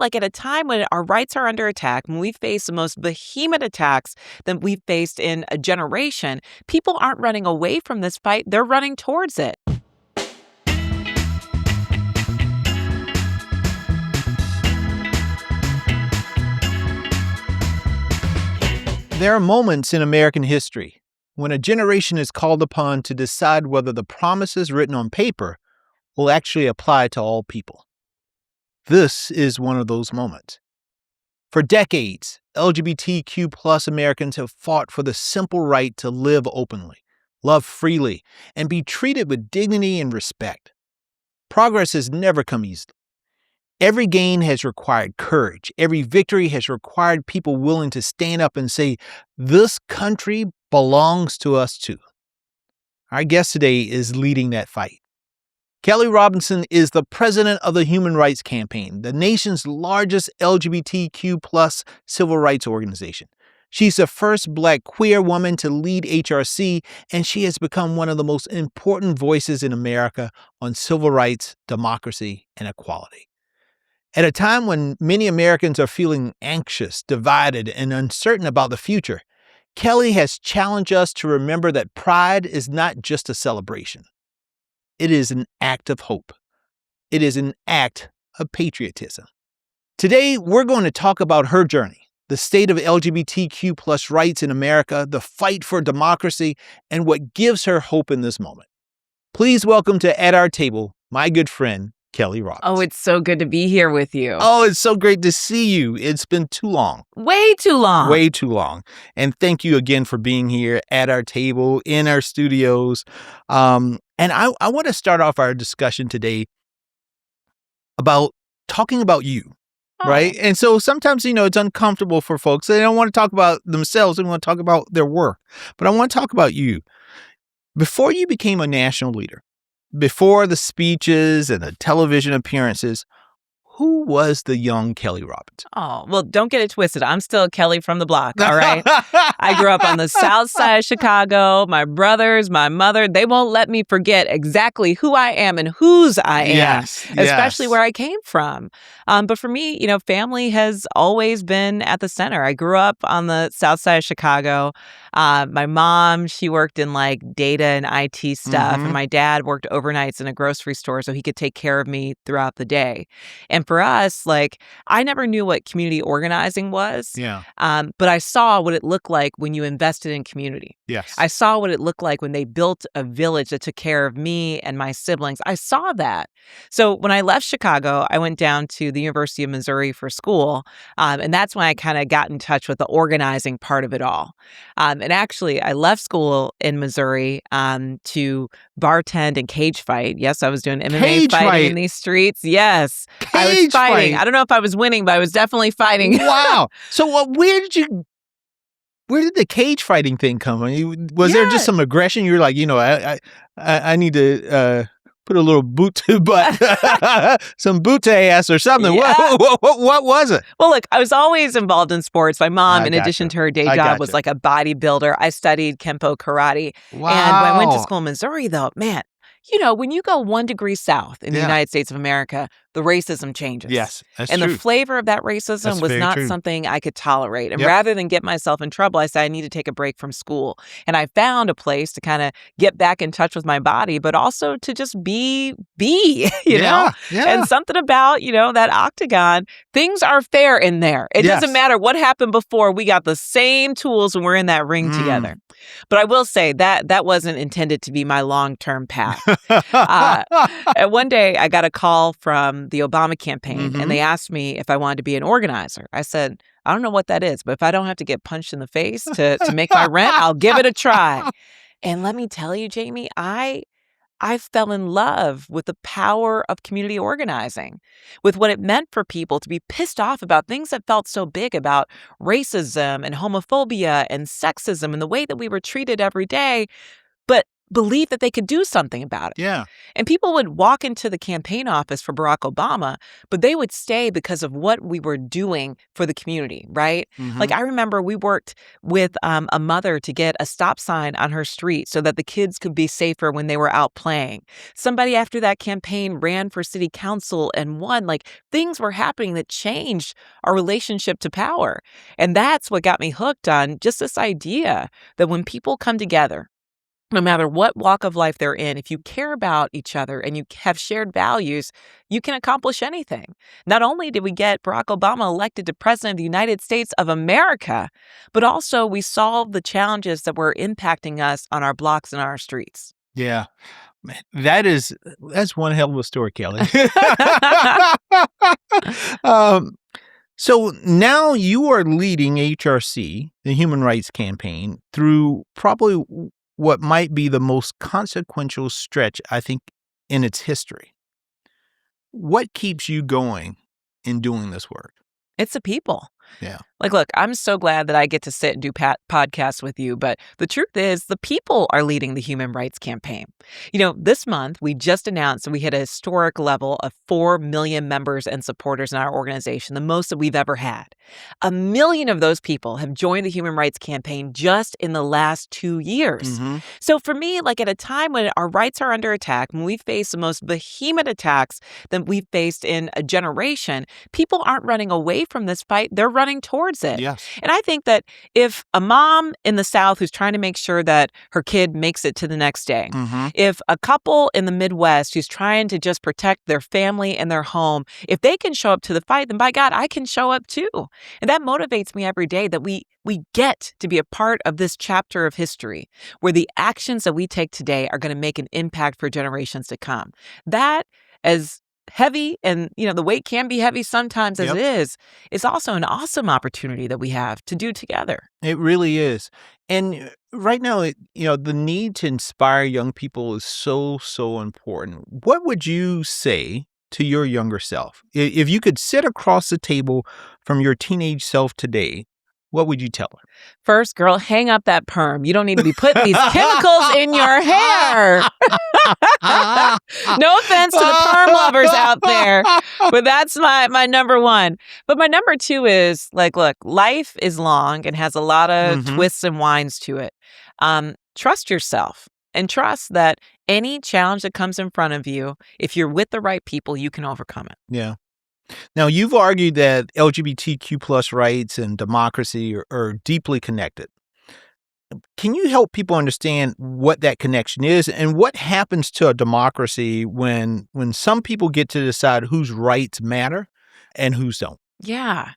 Like at a time when our rights are under attack, when we face the most behemoth attacks that we've faced in a generation, people aren't running away from this fight. They're running towards it. There are moments in American history when a generation is called upon to decide whether the promises written on paper will actually apply to all people. This is one of those moments. For decades, LGBTQ plus Americans have fought for the simple right to live openly, love freely, and be treated with dignity and respect. Progress has never come easily. Every gain has required courage. Every victory has required people willing to stand up and say, this country belongs to us too. Our guest today is leading that fight. Kelley Robinson is the president of the Human Rights Campaign, the nation's largest LGBTQ plus civil rights organization. She's the first Black queer woman to lead HRC, and she has become one of the most important voices in America on civil rights, democracy, and equality. At a time when many Americans are feeling anxious, divided, and uncertain about the future, Kelley has challenged us to remember that pride is not just a celebration. It is an act of hope. It is an act of patriotism. Today, we're going to talk about her journey, the state of LGBTQ plus rights in America, the fight for democracy, and what gives her hope in this moment. Please welcome to At Our Table, my good friend, Kelley Robinson. Oh, it's so good to be here with you. Oh, it's so great to see you. It's been too long. Way too long. Way too long. And thank you again for being here at our table, in our studios. And I want to start off our discussion today about talking about you, right? And so sometimes, it's uncomfortable for folks. They don't want to talk about themselves. They want to talk about their work. But I want to talk about you. Before you became a national leader, before the speeches and the television appearances, who was the young Kelley Robinson? Oh, well, don't get it twisted. I'm still Kelley from the block, all right? I grew up on the south side of Chicago. My brothers, my mother, they won't let me forget exactly who I am and whose I am, especially where I came from. But for me, family has always been at the center. I grew up on the south side of Chicago. My mom, she worked in like data and IT stuff, and my dad worked overnights in a grocery store so he could take care of me throughout the day. And for us, I never knew what community organizing was. But I saw what it looked like when you invested in community. Yes. I saw what it looked like when they built a village that took care of me and my siblings. I saw that. So when I left Chicago, I went down to the University of Missouri for school. And that's when I kind of got in touch with the organizing part of it all. And actually, I left school in Missouri to bartend and cage fight. Yes, I was doing MMA fighting in these streets. Yes. I was fighting. I don't know if I was winning, but I was definitely fighting. Wow. So where did the cage fighting thing come from? Was there just some aggression? You were like, I need to put a little boot to butt, some boot to ass or something. Yeah. What was it? Well, look, I was always involved in sports. My mom, in addition to her day job, was like a bodybuilder. I studied Kempo karate. Wow. And when I went to school in Missouri, though, man, when you go 1 degree south in the United States of America, the racism changes. Yes, that's and true. The flavor of that racism was not something I could tolerate. And rather than get myself in trouble, I said I need to take a break from school. And I found a place to kind of get back in touch with my body, but also to just be, you know? Yeah. And something about, that octagon, things are fair in there. It doesn't matter what happened before. We got the same tools when we're in that ring together. But I will say that wasn't intended to be my long-term path. And one day I got a call from the Obama campaign and they asked me if I wanted to be an organizer. I said, I don't know what that is, but if I don't have to get punched in the face to make my rent, I'll give it a try. And let me tell you, Jaime, I fell in love with the power of community organizing, with what it meant for people to be pissed off about things that felt so big, about racism and homophobia and sexism and the way that we were treated every day. But believed that they could do something about it. Yeah. And people would walk into the campaign office for Barack Obama, but they would stay because of what we were doing for the community, right? Like, I remember we worked with a mother to get a stop sign on her street so that the kids could be safer when they were out playing. Somebody after that campaign ran for city council and won. Like, things were happening that changed our relationship to power. And that's what got me hooked on just this idea that when people come together, no matter what walk of life they're in, if you care about each other and you have shared values, you can accomplish anything. Not only did we get Barack Obama elected to President of the United States of America, but also we solved the challenges that were impacting us on our blocks and our streets. Yeah. Man, that's one hell of a story, Kelley. So now you are leading HRC, the Human Rights Campaign, through probably what might be the most consequential stretch, I think, in its history. What keeps you going in doing this work? It's the people. Yeah. Like, look, I'm so glad that I get to sit and do podcasts with you, but the truth is the people are leading the Human Rights Campaign. This month, we just announced that we hit a historic level of 4 million members and supporters in our organization, the most that we've ever had. 1 million of those people have joined the Human Rights Campaign just in the last 2 years. So for me, like at a time when our rights are under attack, when we face the most vehement attacks that we've faced in a generation, people aren't running away from this fight. They're running towards it. Yes. And I think that if a mom in the South who's trying to make sure that her kid makes it to the next day, if a couple in the Midwest who's trying to just protect their family and their home, if they can show up to the fight, then by God, I can show up too. And that motivates me every day that we get to be a part of this chapter of history where the actions that we take today are going to make an impact for generations to come. That, as heavy, and the weight can be heavy sometimes as it is, it's also an awesome opportunity that we have to do together. It really is. And right now, the need to inspire young people is so, so important. What would you say to your younger self? If you could sit across the table from your teenage self today, what would you tell her? First, girl, hang up that perm. You don't need to be putting these chemicals in your hair. No offense to the perm lovers out there, but that's my number one. But my number two is, like, look, life is long and has a lot of twists and winds to it. Trust yourself and trust that any challenge that comes in front of you, if you're with the right people, you can overcome it. Yeah. Now, you've argued that LGBTQ plus rights and democracy are deeply connected. Can you help people understand what that connection is and what happens to a democracy when some people get to decide whose rights matter and whose don't? Yeah.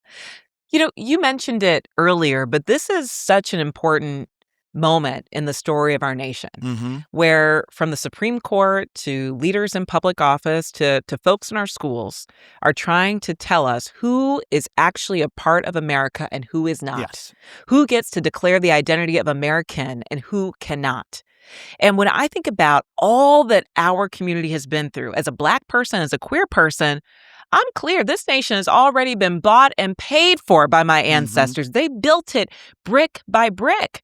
You mentioned it earlier, but this is such an important moment in the story of our nation, where from the Supreme Court to leaders in public office to folks in our schools are trying to tell us who is actually a part of America and who is not. Yes. Who gets to declare the identity of American and who cannot. And when I think about all that our community has been through as a Black person, as a queer person, I'm clear this nation has already been bought and paid for by my ancestors. They built it brick by brick.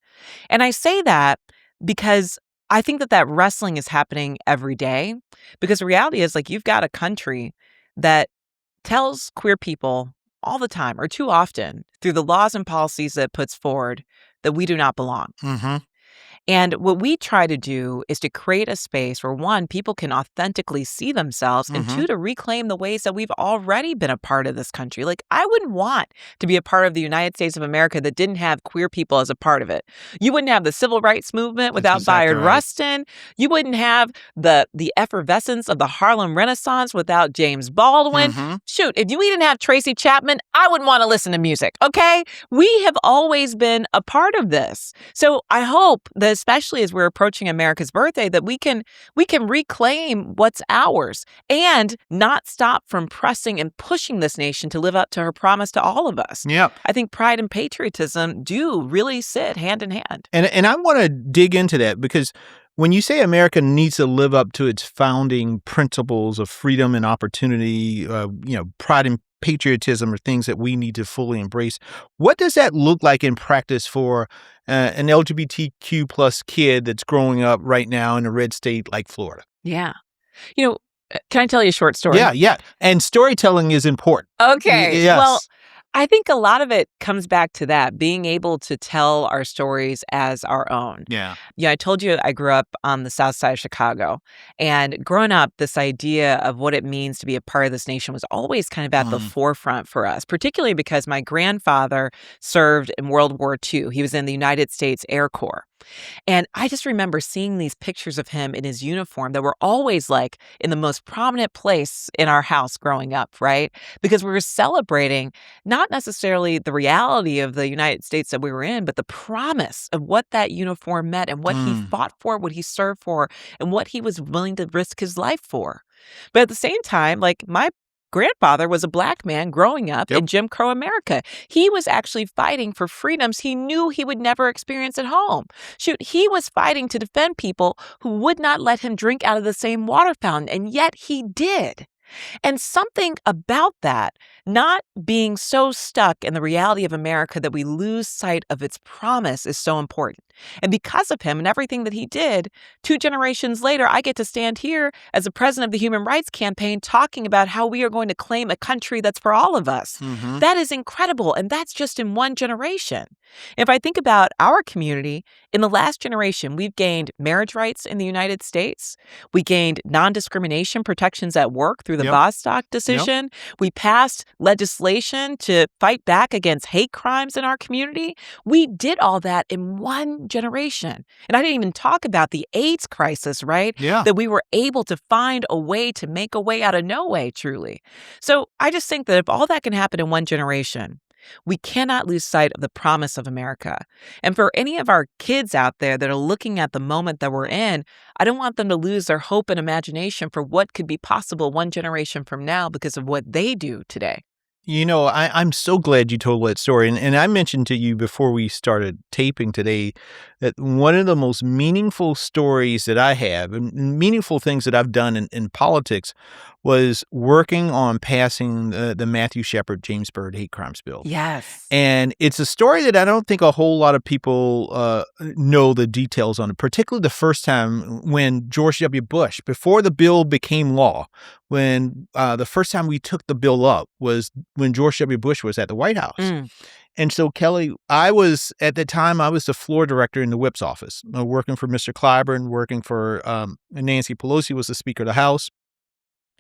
And I say that because I think that wrestling is happening every day, because the reality is, like, you've got a country that tells queer people all the time, or too often, through the laws and policies that it puts forward, that we do not belong. And what we try to do is to create a space where, one, people can authentically see themselves, and two, to reclaim the ways that we've already been a part of this country. Like, I wouldn't want to be a part of the United States of America that didn't have queer people as a part of it. You wouldn't have the civil rights movement without Byrd Rustin. You wouldn't have the effervescence of the Harlem Renaissance without James Baldwin. Shoot, if you didn't have Tracy Chapman, I wouldn't want to listen to music, okay? We have always been a part of this. So I hope that, especially as we're approaching America's birthday, that we can reclaim what's ours and not stop from pressing and pushing this nation to live up to her promise to all of us. Yep. I think pride and patriotism do really sit hand in hand. And I want to dig into that, because when you say America needs to live up to its founding principles of freedom and opportunity, pride and patriotism are things that we need to fully embrace. What does that look like in practice for an LGBTQ plus kid that's growing up right now in a red state like Florida? Yeah. Can I tell you a short story? Yeah. And storytelling is important. Okay. Yes. Well, I think a lot of it comes back to that, being able to tell our stories as our own. Yeah. Yeah, I told you I grew up on the south side of Chicago. And growing up, this idea of what it means to be a part of this nation was always kind of at the forefront for us, particularly because my grandfather served in World War II. He was in the United States Air Corps. And I just remember seeing these pictures of him in his uniform that were always like in the most prominent place in our house growing up, right? Because we were celebrating not necessarily the reality of the United States that we were in, but the promise of what that uniform meant and what he fought for, what he served for, and what he was willing to risk his life for. But at the same time, like my grandfather was a Black man growing up in Jim Crow America. He was actually fighting for freedoms he knew he would never experience at home. Shoot, he was fighting to defend people who would not let him drink out of the same water fountain, and yet he did. And something about that, not being so stuck in the reality of America that we lose sight of its promise, is so important. And because of him and everything that he did, 2 generations later, I get to stand here as the president of the Human Rights Campaign talking about how we are going to claim a country that's for all of us. That is incredible. And that's just in 1 generation. If I think about our community, in the last generation, we've gained marriage rights in the United States. We gained non-discrimination protections at work through the Bostock decision. We passed legislation to fight back against hate crimes in our community. We did all that in 1 generation. And I didn't even talk about the AIDS crisis, right? Yeah. That we were able to find a way to make a way out of no way, truly. So I just think that if all that can happen in 1 generation, we cannot lose sight of the promise of America. And for any of our kids out there that are looking at the moment that we're in, I don't want them to lose their hope and imagination for what could be possible 1 generation from now because of what they do today. You know, I'm so glad you told that story. And I mentioned to you before we started taping today that one of the most meaningful stories that I have and meaningful things that I've done in politics was working on passing the Matthew Shepard, James Byrd hate crimes bill. Yes. And it's a story that I don't think a whole lot of people know the details on it, particularly the first time when George W. Bush, before the bill became law, when the first time we took the bill up was when George W. Bush was at the White House. And so, Kelley, at the time, I was the floor director in the whip's office, working for Mr. Clyburn, working for Nancy Pelosi was the Speaker of the House.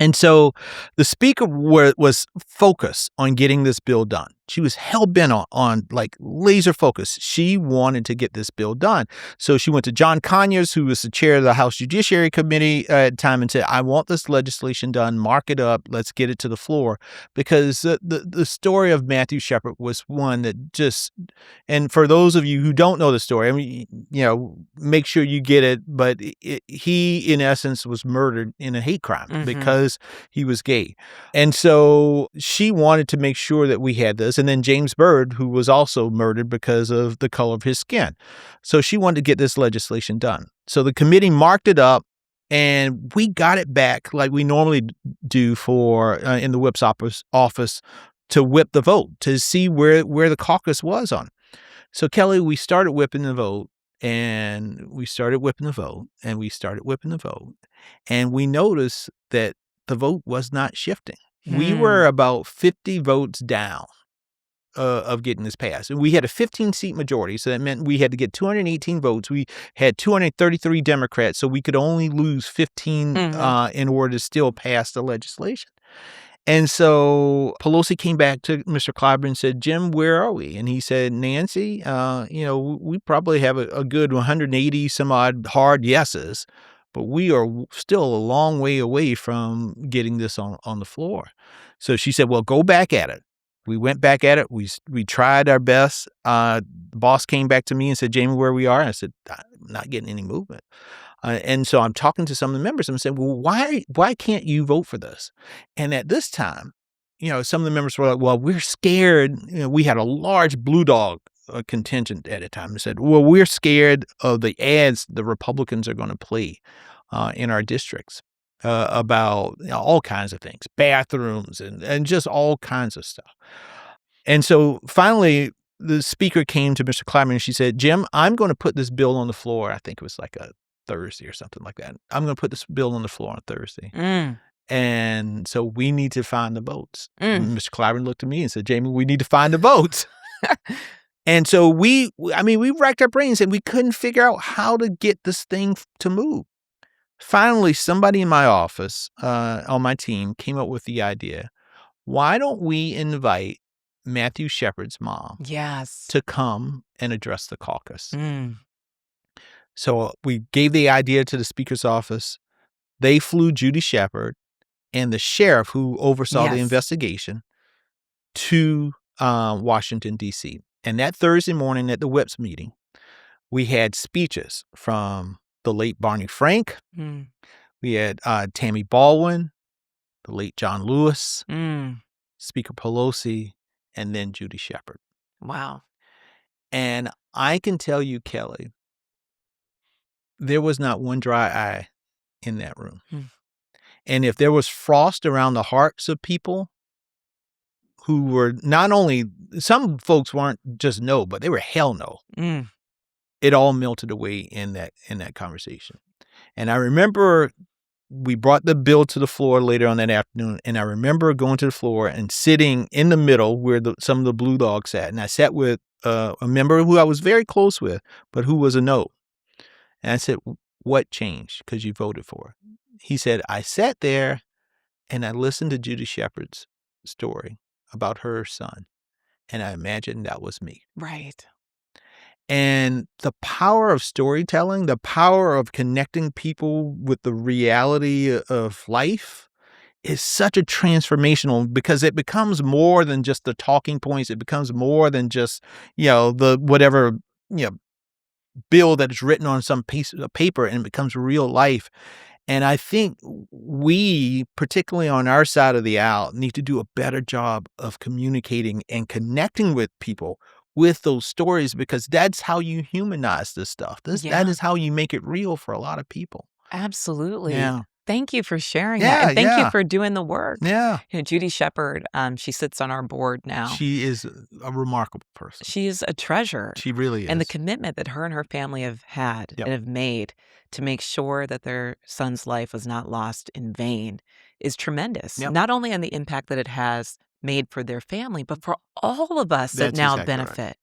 And so the speaker was focused on getting this bill done. She was hell-bent on like laser focus. She wanted to get this bill done. So she went to John Conyers, who was the chair of the House Judiciary Committee at the time, and said, I want this legislation done. Mark it up. Let's get it to the floor. Because the story of Matthew Shepard was one that just, and for those of you who don't know the story, I mean, you know, make sure you get it. But he, in essence, was murdered in a hate crime because he was gay. And so she wanted to make sure that we had this. And then James Byrd, who was also murdered because of the color of his skin. So she wanted to get this legislation done. So the committee marked it up, and we got it back like we normally do for in the whip's office to whip the vote, to see where the caucus was on. So, Kelley, we started whipping the vote, and we started whipping the vote, and we started whipping the vote. And we noticed that the vote was not shifting. We were about 50 votes down of getting this passed. And we had a 15-seat majority, so that meant we had to get 218 votes. We had 233 Democrats, so we could only lose 15 in order to still pass the legislation. And so Pelosi came back to Mr. Clyburn and said, Jim, where are we? And he said, Nancy, you know, we probably have a good 180 some odd hard yeses, but we are still a long way away from getting this on the floor. So she said, well, go back at it. We went back at it. We tried our best. The boss came back to me and said, Jaime, where we are? And I said, I'm not getting any movement. And so I'm talking to some of the members and I'm saying, well, why can't you vote for this? And at this time, you know, some of the members were like, well, we're scared. You know, we had a large Blue Dog contingent at a time. They said, well, we're scared of the ads the Republicans are going to play in our districts. about all kinds of things, bathrooms and just all kinds of stuff. And so finally, the speaker came to Mr. Clyburn and she said, Jim, I'm going to put this bill on the floor. I think it was like a Thursday or something like that. I'm going to put this bill on the floor on Thursday. And so we need to find the votes. Mr. Clyburn looked at me and said, Jaime, we need to find the votes. And so we racked our brains and we couldn't figure out how to get this thing to move. Finally, somebody in my office, on my team, came up with the idea, why don't we invite Matthew Shepard's mom to come and address the caucus? So we gave the idea to the speaker's office. They flew Judy Shepard and the sheriff who oversaw the investigation to Washington, D.C. And that Thursday morning at the WIPS meeting, we had speeches from the late Barney Frank. We had Tammy Baldwin, the late John Lewis, Speaker Pelosi, and then Judy Shepard. Wow. And I can tell you, Kelley, there was not one dry eye in that room. And if there was frost around the hearts of people who were not only, some folks weren't just no, but they were hell no. It all melted away in that conversation. And I remember we brought the bill to the floor later on that afternoon, and I remember going to the floor and sitting in the middle where some of the Blue Dogs sat. And I sat with a member who I was very close with, but who was a no. And I said, what changed? Because you voted for it. He said, I sat there and I listened to Judy Shepard's story about her son, and I imagined that was me. Right. And the power of storytelling, the power of connecting people with the reality of life is such a transformational, because it becomes more than just the talking points. It becomes more than just, the whatever, bill that is written on some piece of paper, and it becomes real life. And I think we, particularly on our side of the aisle, need to do a better job of communicating and connecting with people with those stories, because that's how you humanize this stuff. That is how you make it real for a lot of people. Absolutely. Yeah. Thank you for sharing that. And thank you for doing the work. Yeah. Judy Shepard, she sits on our board now. She is a remarkable person. She is a treasure. She really is. And the commitment that her and her family have had and have made to make sure that their son's life was not lost in vain is tremendous. Not only on the impact that it has made for their family, but for all of us that now benefit. Right.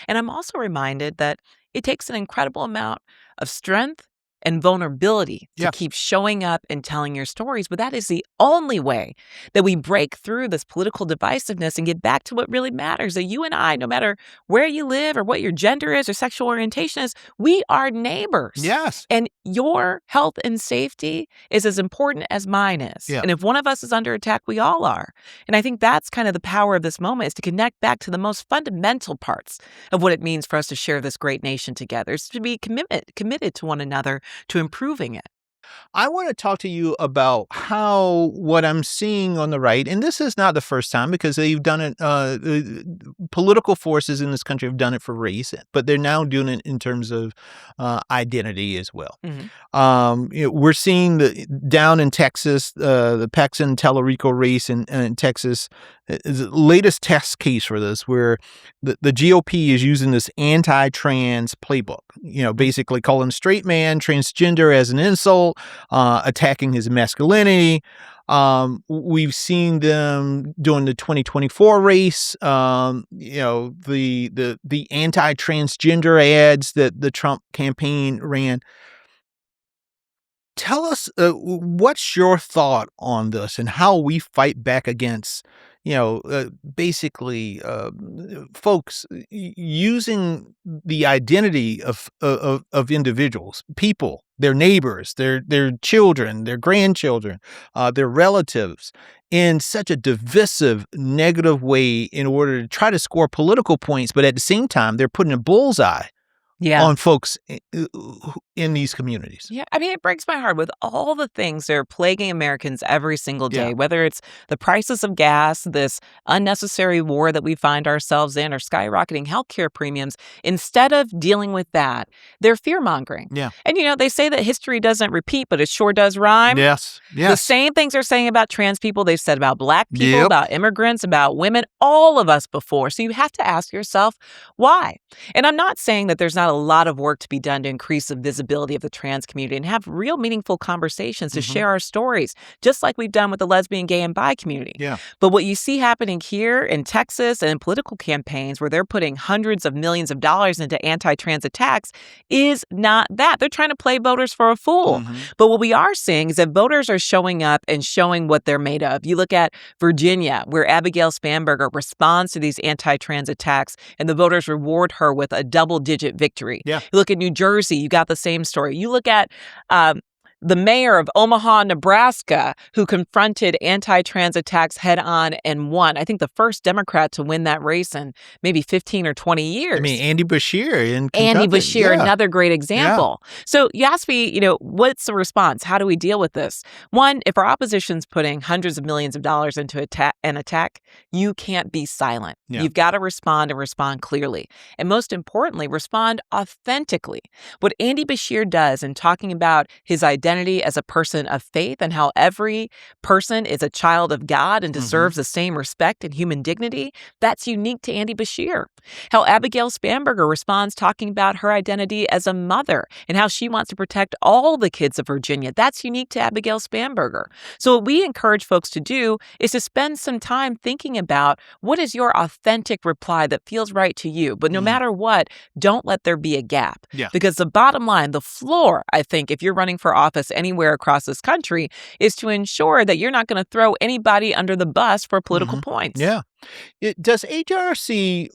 And I'm also reminded that it takes an incredible amount of strength and vulnerability to keep showing up and telling your stories. But that is the only way that we break through this political divisiveness and get back to what really matters. That you and I, no matter where you live or what your gender is or sexual orientation is, we are neighbors. Yes. And your health and safety is as important as mine is. Yeah. And if one of us is under attack, we all are. And I think that's kind of the power of this moment, is to connect back to the most fundamental parts of what it means for us to share this great nation together, is to be committed to one another, to improving it. I want to talk to you about how what I'm seeing on the right, and this is not the first time, because they've done it, political forces in this country have done it for race, but they're now doing it in terms of identity as well. We're seeing down in Texas, the Paxton-Tellerico race in Texas is the latest test case for this, where the GOP is using this anti-trans playbook, basically calling a straight man transgender as an insult, attacking his masculinity. We've seen them during the 2024 race, the anti-transgender ads that the Trump campaign ran. Tell us, what's your thought on this and how we fight back against, basically folks using the identity of individuals, people, their neighbors, their children, their grandchildren, their relatives, in such a divisive, negative way in order to try to score political points, but at the same time, they're putting a bullseye on folks in these communities. Yeah, I mean, it breaks my heart with all the things that are plaguing Americans every single day, Yeah. whether it's the prices of gas, this unnecessary war that we find ourselves in, or skyrocketing healthcare premiums. Instead of dealing with that, they're fear-mongering. Yeah. And, they say that history doesn't repeat, but it sure does rhyme. Yes. The same things they're saying about trans people, they've said about Black people, about immigrants, about women, all of us before. So you have to ask yourself, why? And I'm not saying that there's not a lot of work to be done to increase the visibility of the trans community and have real meaningful conversations to share our stories, just like we've done with the lesbian, gay, and bi community. Yeah. But what you see happening here in Texas and in political campaigns where they're putting hundreds of millions of dollars into anti-trans attacks is not that. They're trying to play voters for a fool. But what we are seeing is that voters are showing up and showing what they're made of. You look at Virginia, where Abigail Spanberger responds to these anti-trans attacks, and the voters reward her with a double-digit victory. Yeah. You look at New Jersey, you got the same story. You look at the mayor of Omaha, Nebraska, who confronted anti-trans attacks head on and won. I think the first Democrat to win that race in maybe 15 or 20 years. I mean, Andy Bashir in Kentucky. Andy Bashir, another great example. So you ask me, what's the response? How do we deal with this? One, if our opposition's putting hundreds of millions of dollars into an attack, you can't be silent. Yeah. You've got to respond and respond clearly. And most importantly, respond authentically. What Andy Bashir does in talking about his identity as a person of faith and how every person is a child of God and deserves the same respect and human dignity, that's unique to Andy Bashir. How Abigail Spanberger responds talking about her identity as a mother and how she wants to protect all the kids of Virginia, that's unique to Abigail Spanberger. So what we encourage folks to do is to spend some time thinking about what is your authentic reply that feels right to you. But no matter what, don't let there be a gap. Yeah. Because the bottom line, the floor, I think, if you're running for office anywhere across this country, is to ensure that you're not going to throw anybody under the bus for political points. Yeah. Does HRC,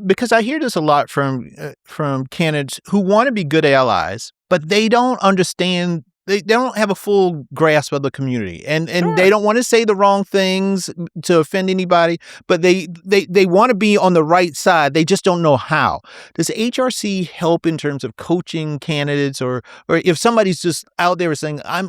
because I hear this a lot from candidates who want to be good allies, but they don't understand. They don't have a full grasp of the community, and they don't want to say the wrong things to offend anybody, but they want to be on the right side. They just don't know how. Does HRC help in terms of coaching candidates, or if somebody's just out there saying, I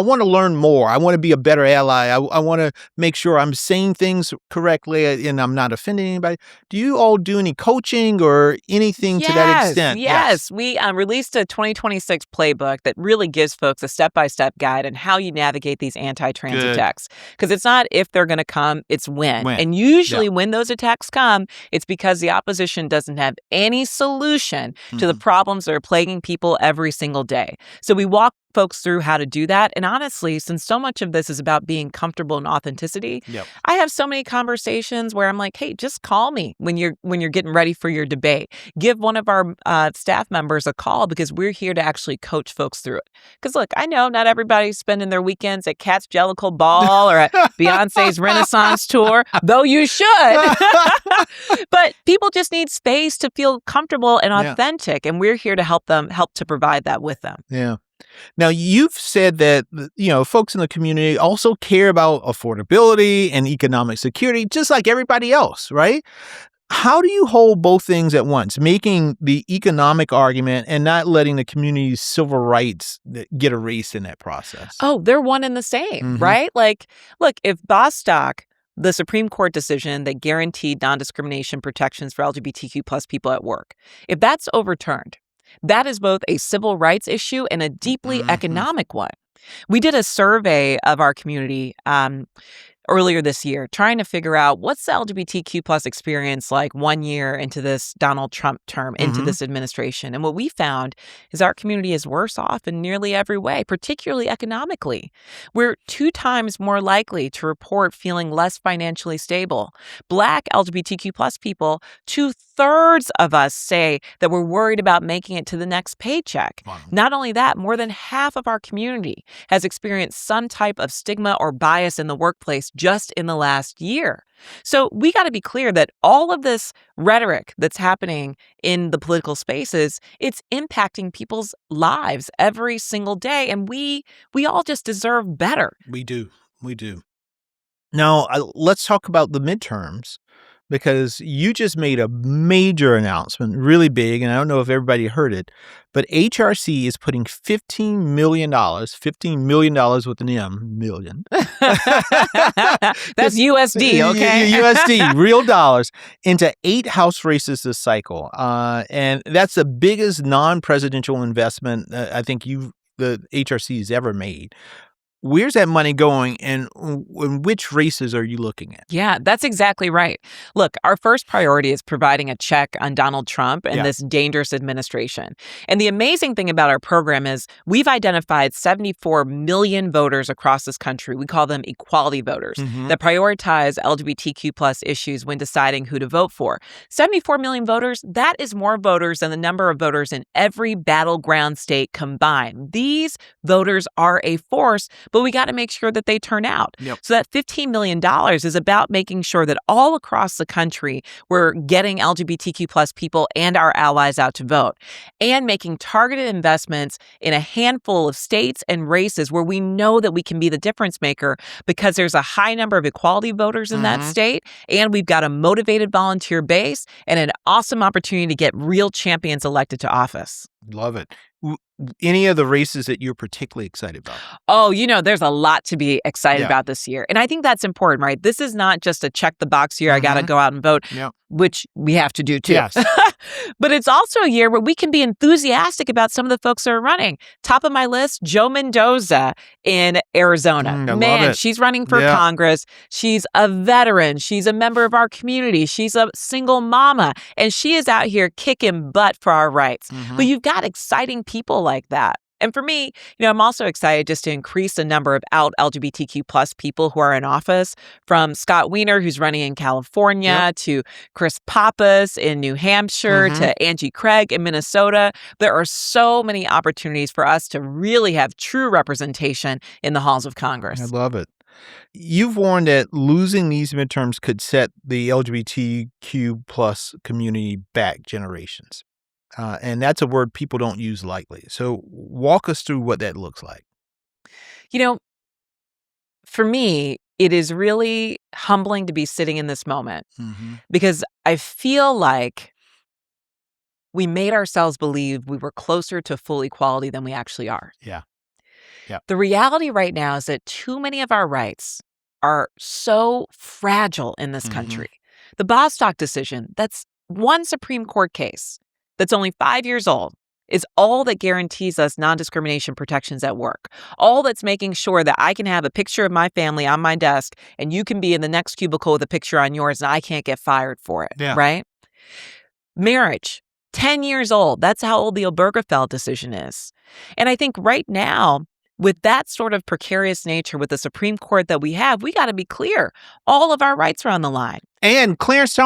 want to learn more. I want to be a better ally. I want to make sure I'm saying things correctly and I'm not offending anybody. Do you all do any coaching or anything to that extent? Yes. We released a 2026 playbook that really gives folks a step-by-step guide on how you navigate these anti-trans attacks. Because it's not if they're going to come, it's when. And usually when those attacks come, it's because the opposition doesn't have any solution to the problems that are plaguing people every single day. So we walk folks through how to do that. And honestly, since so much of this is about being comfortable in authenticity, I have so many conversations where I'm like, hey, just call me when you're getting ready for your debate. Give one of our staff members a call, because we're here to actually coach folks through it. Because look, I know not everybody's spending their weekends at Cat's Jellicle Ball or at Beyonce's Renaissance tour, though you should. But people just need space to feel comfortable and authentic. And we're here to help to provide that with them. Yeah. Now, you've said that, folks in the community also care about affordability and economic security, just like everybody else, right? How do you hold both things at once, making the economic argument and not letting the community's civil rights get erased in that process? Oh, they're one and the same, right? Like, look, if Bostock, the Supreme Court decision that guaranteed non-discrimination protections for LGBTQ plus people at work, if that's overturned, that is both a civil rights issue and a deeply economic one. We did a survey of our community earlier this year, trying to figure out what's the LGBTQ plus experience like 1 year into this Donald Trump term, into this administration. And what we found is our community is worse off in nearly every way, particularly economically. We're 2 times more likely to report feeling less financially stable. Black LGBTQ plus people, 2/3 of us say that we're worried about making it to the next paycheck. Wow. Not only that, more than half of our community has experienced some type of stigma or bias in the workplace just in the last year. So we got to be clear that all of this rhetoric that's happening in the political spaces, it's impacting people's lives every single day. And we all just deserve better. We do. Now, let's talk about the midterms, because you just made a major announcement, really big, and I don't know if everybody heard it, but HRC is putting $15 million with an M, million. That's USD, okay? USD, real dollars, into 8 House races this cycle. And that's the biggest non-presidential investment I think the HRC has ever made. Where's that money going, and which races are you looking at? Yeah, that's exactly right. Look, our first priority is providing a check on Donald Trump and this dangerous administration. And the amazing thing about our program is we've identified 74 million voters across this country. We call them equality voters that prioritize LGBTQ plus issues when deciding who to vote for. 74 million voters, that is more voters than the number of voters in every battleground state combined. These voters are a force, but we got to make sure that they turn out. So that $15 million is about making sure that all across the country, we're getting LGBTQ plus people and our allies out to vote, and making targeted investments in a handful of states and races where we know that we can be the difference maker because there's a high number of equality voters in that state, and we've got a motivated volunteer base and an awesome opportunity to get real champions elected to office. Love it. Any of the races that you're particularly excited about? Oh, there's a lot to be excited about this year. And I think that's important, right? This is not just a check the box year. I got to go out and vote, which we have to do too. Yes. But it's also a year where we can be enthusiastic about some of the folks that are running. Top of my list, Joe Mendoza in Arizona. Man, she's running for Congress. She's a veteran. She's a member of our community. She's a single mama. And she is out here kicking butt for our rights. But you've got exciting people like that. And for me, I'm also excited just to increase the number of out LGBTQ plus people who are in office, from Scott Wiener, who's running in California, to Chris Pappas in New Hampshire, to Angie Craig in Minnesota. There are so many opportunities for us to really have true representation in the halls of Congress. I love it. You've warned that losing these midterms could set the LGBTQ plus community back generations. And that's a word people don't use lightly. So walk us through what that looks like. For me, it is really humbling to be sitting in this moment because I feel like we made ourselves believe we were closer to full equality than we actually are. Yeah. The reality right now is that too many of our rights are so fragile in this country. The Bostock decision, that's one Supreme Court case that's only 5 years old, is all that guarantees us non-discrimination protections at work. All that's making sure that I can have a picture of my family on my desk and you can be in the next cubicle with a picture on yours and I can't get fired for it, right? Marriage, 10 years old. That's how old the Obergefell decision is. And I think right now, with that sort of precarious nature with the Supreme Court that we have, we got to be clear. All of our rights are on the line. And Clarence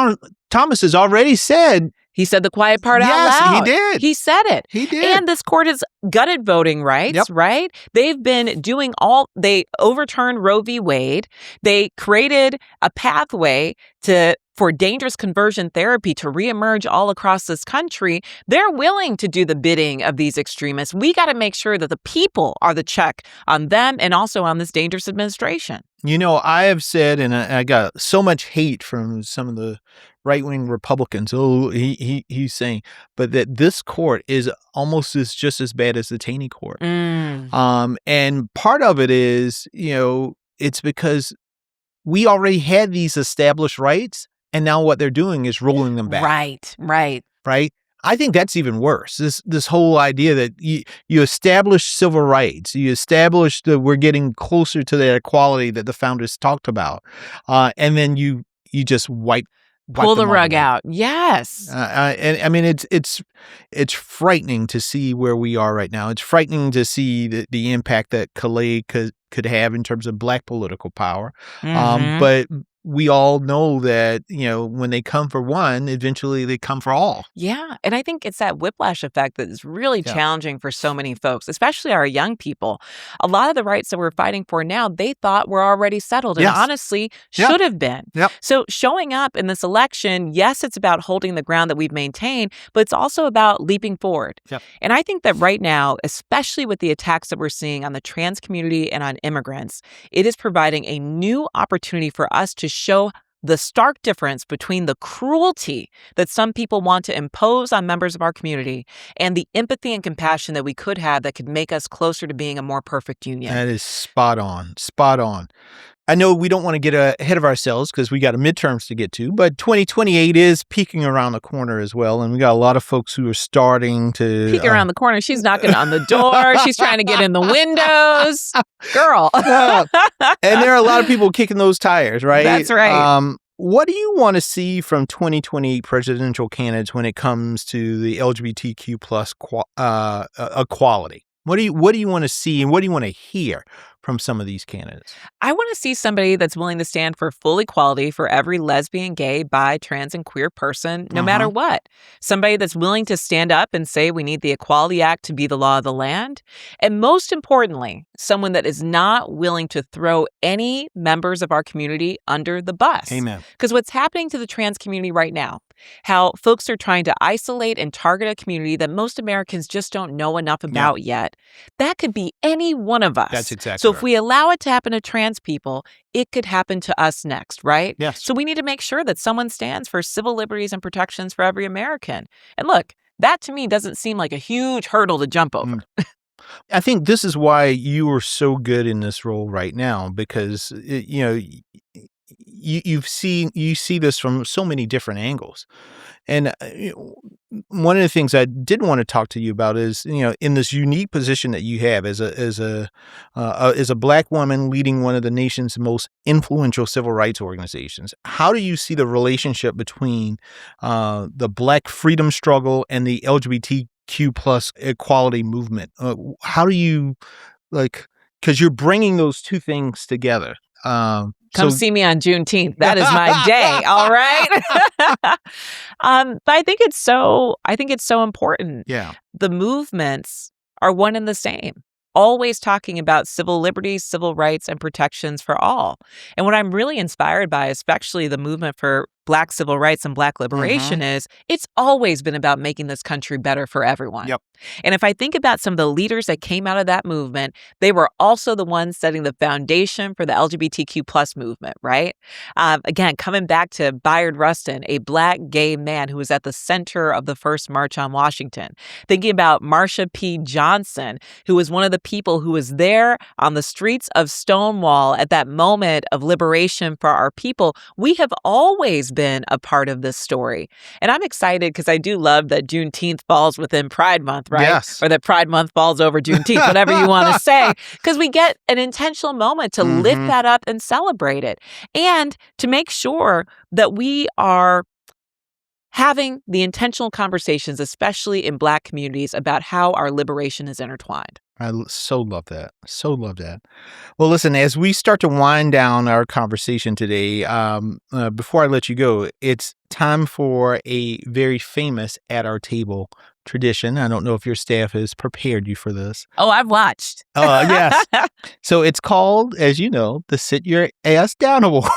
Thomas has already said... He said the quiet part out loud. Yes, he did. He said it. He did. And this court has gutted voting rights, right? They've been doing they overturned Roe v. Wade. They created a pathway for dangerous conversion therapy to reemerge all across this country. They're willing to do the bidding of these extremists. We got to make sure that the people are the check on them and also on this dangerous administration. I have said, and I got so much hate from some of the right-wing Republicans. Oh, he's saying, but that this court is almost just as bad as the Taney court. And part of it is, it's because we already had these established rights, and now what they're doing is rolling them back. Right. I think that's even worse. This whole idea that you establish civil rights, you establish that we're getting closer to that equality that the founders talked about, and then you just pull the rug out. Yes. And I mean, it's frightening to see where we are right now. It's frightening to see the impact that Kelley could have in terms of Black political power. But we all know that, when they come for one, eventually they come for all. Yeah. And I think it's that whiplash effect that is really challenging for so many folks, especially our young people. A lot of the rights that we're fighting for now, they thought were already settled and honestly should have been. So showing up in this election, yes, it's about holding the ground that we've maintained, but it's also about leaping forward. And I think that right now, especially with the attacks that we're seeing on the trans community and on immigrants, it is providing a new opportunity for us to show the stark difference between the cruelty that some people want to impose on members of our community and the empathy and compassion that we could have that could make us closer to being a more perfect union. That is spot on. Spot on. I know we don't want to get ahead of ourselves because we got a midterms to get to, but 2028 is peeking around the corner as well. And we got a lot of folks who are starting to peek around the corner. She's knocking on the door. She's trying to get in the windows. Girl. And there are a lot of people kicking those tires, right? That's right. What do you want to see from 2028 presidential candidates when it comes to the LGBTQ plus equality? What do you want to see and what do you want to hear from some of these candidates? I want to see somebody that's willing to stand for full equality for every lesbian, gay, bi, trans, and queer person, no matter what. Somebody that's willing to stand up and say we need the Equality Act to be the law of the land. And most importantly, someone that is not willing to throw any members of our community under the bus. Amen. Because what's happening to the trans community right now, how folks are trying to isolate and target a community that most Americans just don't know enough about yet, that could be any one of us. That's exactly So right. if we allow it to happen to trans people, it could happen to us next, right? Yes. So we need to make sure that someone stands for civil liberties and protections for every American. And look, that to me doesn't seem like a huge hurdle to jump over. I think this is why you are so good in this role right now, because you see this from so many different angles. And one of the things I did want to talk to you about is, in this unique position that you have as a Black woman leading one of the nation's most influential civil rights organizations, how do you see the relationship between the Black freedom struggle and the LGBTQ plus equality movement? How do you, because you're bringing those two things together. Come see me on Juneteenth. That is my day. All right. But I think it's so important. Yeah. The movements are one and the same, always talking about civil liberties, civil rights, and protections for all. And what I'm really inspired by, especially the movement for Black civil rights and Black liberation, is it's always been about making this country better for everyone. Yep. And if I think about some of the leaders that came out of that movement, they were also the ones setting the foundation for the LGBTQ plus movement, right? Again, coming back to Byrd, a Black gay man who was at the center of the first March on Washington. Thinking about Marsha P. Johnson, who was one of the people who was there on the streets of Stonewall at that moment of liberation for our people. We have always been a part of this story. And I'm excited because I do love that Juneteenth falls within Pride Month, right? Yes. Or that Pride Month falls over Juneteenth, whatever you want to say, because we get an intentional moment to lift that up and celebrate it. And to make sure that we are having the intentional conversations, especially in Black communities, about how our liberation is intertwined. I so love that. So love that. Well, listen, as we start to wind down our conversation today, before I let you go, it's time for a very famous at our table tradition. I don't know if your staff has prepared you for this. Oh, I've watched. Yes. So it's called, as you know, the Sit Your Ass Down Award.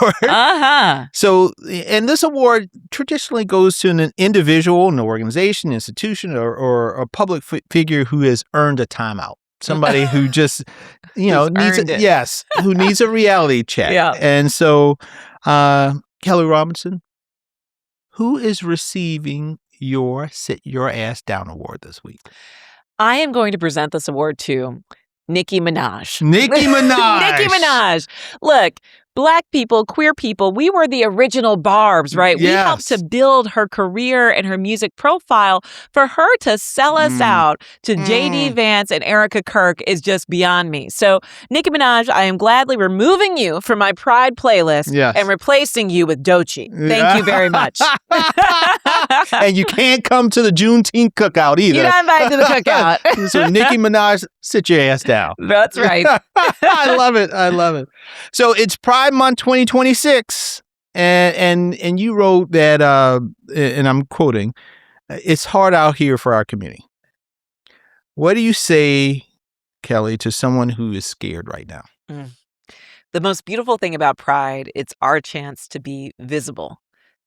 So, and this award traditionally goes to an individual, an organization, institution, or a public figure who has earned a timeout. Somebody who just, who needs a reality check. Yeah. And so, Kelley Robinson, who is receiving your Sit Your Ass Down Award this week? I am going to present this award to Nicki Minaj. Nicki Minaj. Nicki Minaj. Look, Black people, queer people, we were the original Barbs, right? Yes. We helped to build her career and her music profile. For her to sell us out to J.D. Vance and Erica Kirk is just beyond me. So, Nicki Minaj, I am gladly removing you from my Pride playlist and replacing you with Doechii. Thank you very much. And you can't come to the Juneteenth cookout either. You're not invited to the cookout. So, Nicki Minaj, sit your ass down. That's right. I love it. I love it. So, it's Pride Month 2026, and you wrote that, and I'm quoting, "It's hard out here for our community." What do you say, Kelley, to someone who is scared right now? The most beautiful thing about Pride, it's our chance to be visible,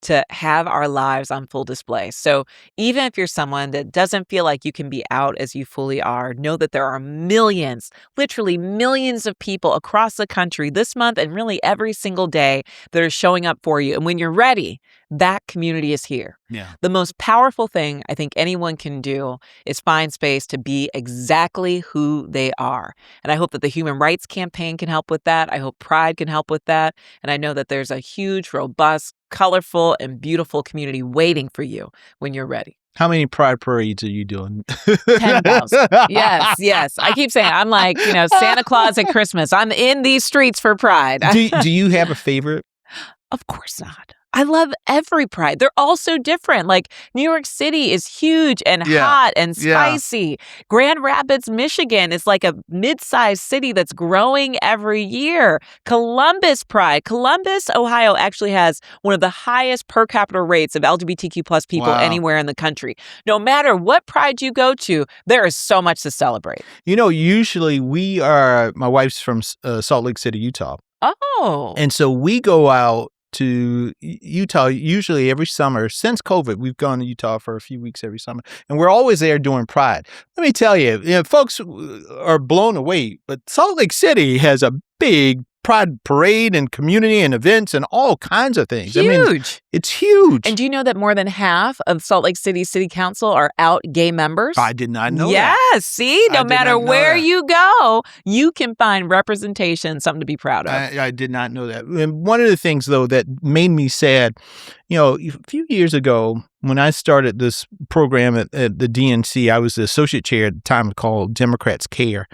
to have our lives on full display. So even if you're someone that doesn't feel like you can be out as you fully are, know that there are millions, literally millions of people across the country this month and really every single day that are showing up for you. And when you're ready, that community is here. Yeah. The most powerful thing I think anyone can do is find space to be exactly who they are. And I hope that the Human Rights Campaign can help with that. I hope Pride can help with that. And I know that there's a huge, robust, colorful, and beautiful community waiting for you when you're ready. How many Pride parades are you doing? 10,000. Yes. I keep saying, I'm like, Santa Claus at Christmas. I'm in these streets for Pride. Do you have a favorite? Of course not. I love every Pride. They're all so different. Like New York City is huge and hot and spicy. Grand Rapids, Michigan is like a mid-sized city that's growing every year. Columbus Pride. Columbus, Ohio actually has one of the highest per capita rates of LGBTQ plus people anywhere in the country. No matter what Pride you go to, there is so much to celebrate. Usually my wife's from Salt Lake City, Utah. Oh. And so we go out to Utah usually every summer. Since COVID, we've gone to Utah for a few weeks every summer, and we're always there during Pride. Let me tell you, folks are blown away, but Salt Lake City has a big Pride parade and community and events and all kinds of things. Huge. I mean, it's huge. And do you know that more than half of Salt Lake City City Council are out gay members? I did not know that. Yes. See, no matter where you go, you can find representation, something to be proud of. I did not know that. And one of the things, though, that made me sad, a few years ago, when I started this program at the DNC, I was the associate chair at the time called Democrats Care.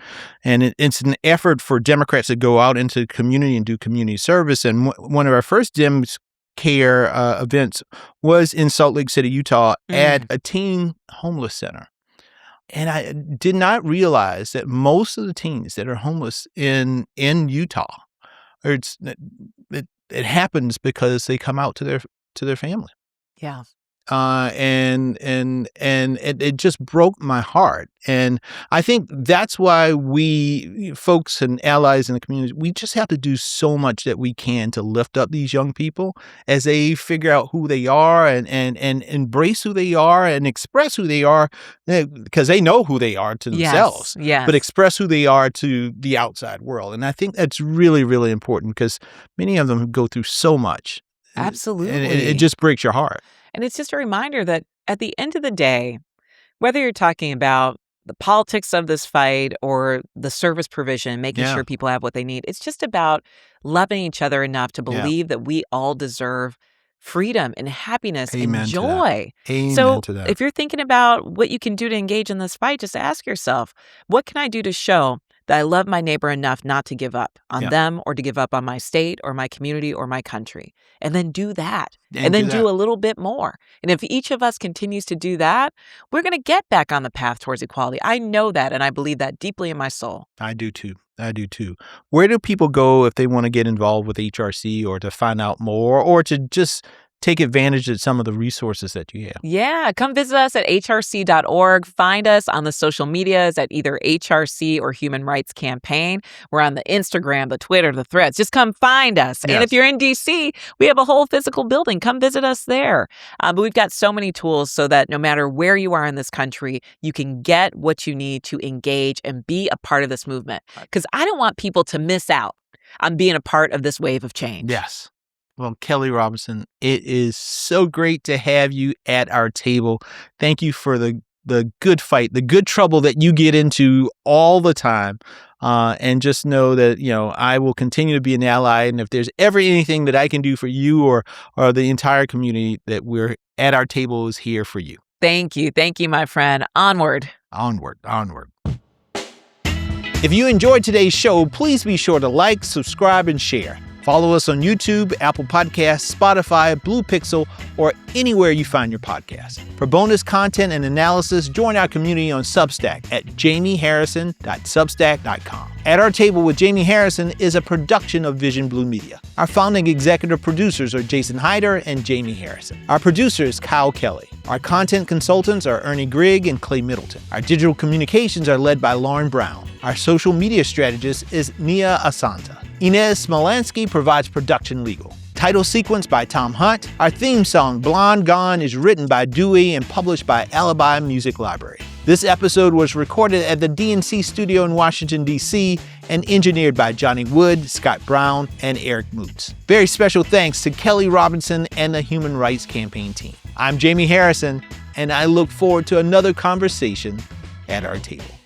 And it's an effort for Democrats to go out into the community and do community service. And one of our first Dems Care events was in Salt Lake City, Utah, at a teen homeless center. And I did not realize that most of the teens that are homeless in Utah, it happens because they come out to their family. Yeah. And it just broke my heart. And I think that's why we folks and allies in the community, we just have to do so much that we can to lift up these young people as they figure out who they are and embrace who they are and express who they are, because they know who they are to themselves, but express who they are to the outside world. And I think that's really, really important because many of them go through so much. Absolutely. And it just breaks your heart. And it's just a reminder that at the end of the day, whether you're talking about the politics of this fight or the service provision, making sure people have what they need, it's just about loving each other enough to believe that we all deserve freedom and happiness and joy. Amen to that. If you're thinking about what you can do to engage in this fight, just ask yourself, what can I do to show that I love my neighbor enough not to give up on them or to give up on my state or my community or my country? And then do that. And then do a little bit more. And if each of us continues to do that, we're going to get back on the path towards equality. I know that, and I believe that deeply in my soul. I do too. Where do people go if they want to get involved with HRC or to find out more or to just take advantage of some of the resources that you have? Yeah, come visit us at hrc.org. Find us on the social medias at either HRC or Human Rights Campaign. We're on the Instagram, the Twitter, the Threads. Just come find us. Yes. And if you're in D.C., we have a whole physical building. Come visit us there. But we've got so many tools so that no matter where you are in this country, you can get what you need to engage and be a part of this movement. Because I don't want people to miss out on being a part of this wave of change. Yes. Well, Kelley Robinson, it is so great to have you at our table. Thank you for the good fight, the good trouble that you get into all the time. And just know that, I will continue to be an ally. And if there's ever anything that I can do for you or the entire community, that we're at our table is here for you. Thank you. Thank you, my friend. Onward. Onward. If you enjoyed today's show, please be sure to like, subscribe, and share. Follow us on YouTube, Apple Podcasts, Spotify, Blue Pixel, or anywhere you find your podcasts. For bonus content and analysis, join our community on Substack at jamieharrison.substack.com. At Our Table with Jaime Harrison is a production of Vision Blue Media. Our founding executive producers are Jason Hyder and Jaime Harrison. Our producer is Kyle Kelley. Our content consultants are Ernie Grigg and Clay Middleton. Our digital communications are led by Lauren Brown. Our social media strategist is Nia Asanta. Inez Smolansky provides production legal. Title sequence by Tom Hunt. Our theme song, Blonde Gone, is written by Dewey and published by Alibi Music Library. This episode was recorded at the DNC studio in Washington, D.C., and engineered by Johnny Wood, Scott Brown, and Eric Moots. Very special thanks to Kelley Robinson and the Human Rights Campaign team. I'm Jaime Harrison, and I look forward to another conversation at our table.